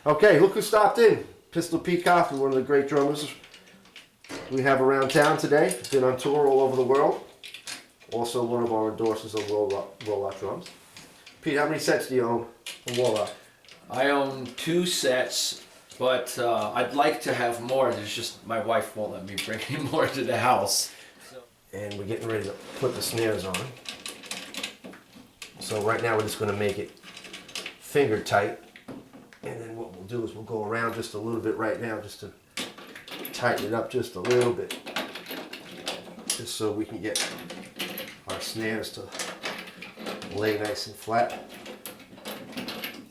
Okay, look who stopped in. Pistol Pete Kaufmann, one of the great drummers we have around town today. Been on tour all over the world. Also one of our endorsers of Warlock Drums. Pete, how many sets do you own of Warlock? I own 2 sets, but I'd like to have more. There's just my wife won't let me bring any more to the house. And we're getting ready to put the snares on. So right now we're just going to make it finger tight. And then what we'll do is we'll go around just a little bit right now just to tighten it up just a little bit. Just so we can get our snares to lay nice and flat.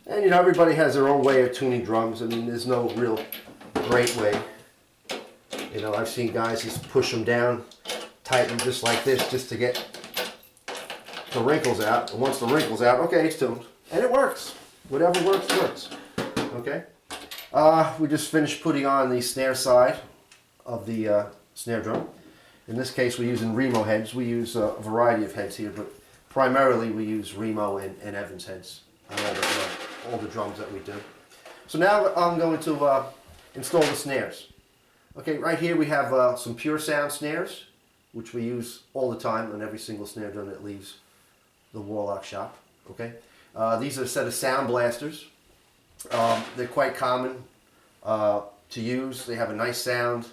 And you know, everybody has their own way of tuning drums. I mean, there's no real great way. You know, I've seen guys just push them down, tighten them just like this just to get the wrinkles out. And once the wrinkles out, okay, it's tuned. And it works. Whatever works, works. Okay? We just finished putting on the snare side of the snare drum. In this case, we're using Remo heads. We use a variety of heads here, but primarily we use Remo and Evans heads on all the drums that we do. So now I'm going to install the snares. Okay, right here we have some Pure Sound snares, which we use all the time on every single snare drum that leaves the Warlock shop. Okay, these are a set of Sound Blasters. They're quite common to use. They have a nice sound.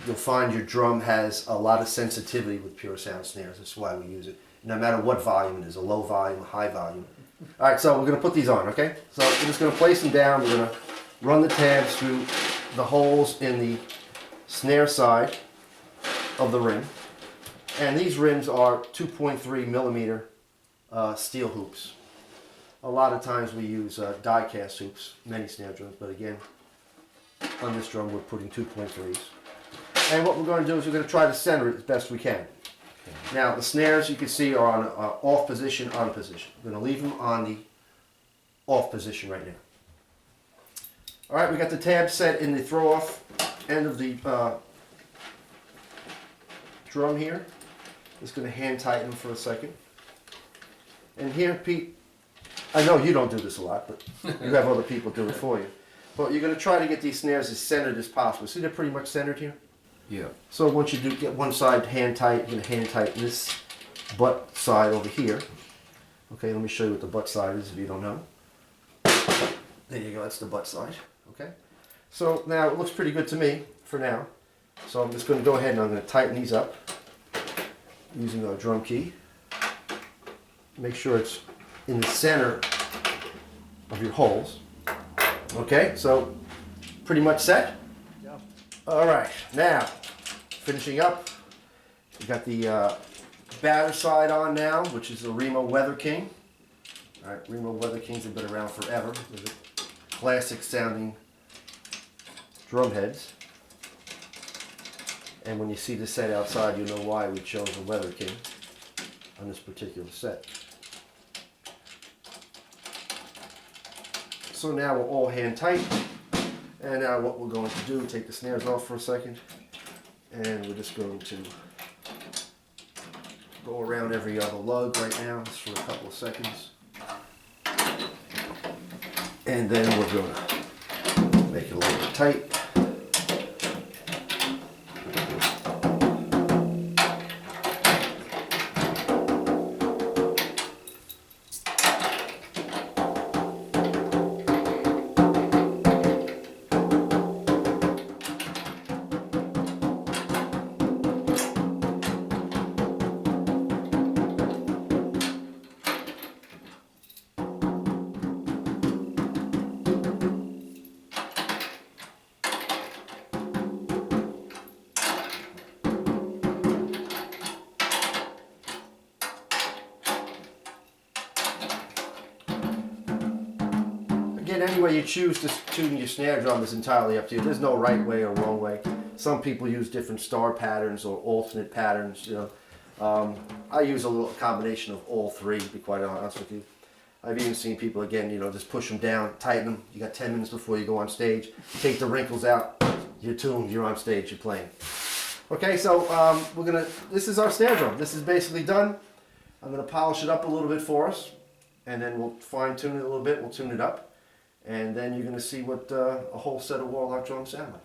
You'll find your drum has a lot of sensitivity with Pure Sound snares. That's why we use it. No matter what volume it is, a low volume, a high volume. All right, so we're going to put these on, okay? So we're just going to place them down. We're going to run the tabs through the holes in the snare side of the rim. And these rims are 2.3 millimeter steel hoops. A lot of times we use die cast hoops, many snare drums, but again, on this drum we're putting 2.3s. And what we're going to do is we're going to try to center it as best we can. Now the snares you can see are on off position, on position. We're going to leave them on the off position right now. Alright, we got the tab set in the throw off end of the drum here. Just going to hand tighten them for a second. And here, Pete, I know you don't do this a lot, but you have other people do it for you. But you're going to try to get these snares as centered as possible. See, they're pretty much centered here? Yeah. So once you do get one side hand tight, you're going to hand tighten this butt side over here. Okay, let me show you what the butt side is if you don't know. There you go, that's the butt side. Okay. So now it looks pretty good to me for now. So I'm just going to go ahead and I'm going to tighten these up using our drum key. Make sure it's in the center of your holes. Okay, so pretty much set. Yeah. All right, now finishing up, we got the batter side on now, which is the Remo Weather King. All right, Remo Weather Kings have been around forever. They're the classic sounding drum heads. And when you see the set outside, you know why we chose the Weather King on this particular set. So now we're all hand tight, and now what we're going to do, take the snares off for a second, and we're just going to go around every other lug right now, just for a couple of seconds. And then we're going to make it a little bit tight. Again, any way you choose to tune your snare drum is entirely up to you. There's no right way or wrong way. Some people use different star patterns or alternate patterns. You know, I use a little combination of all three, to be quite honest with you. I've even seen people, again, you know, just push them down, tighten them. You got 10 minutes before you go on stage. Take the wrinkles out. You're tuned. You're on stage. You're playing. Okay, so this is our snare drum. This is basically done. I'm gonna polish it up a little bit for us, and then we'll fine tune it a little bit. We'll tune it up. and then you're going to see what a whole set of Warlock drums sound like.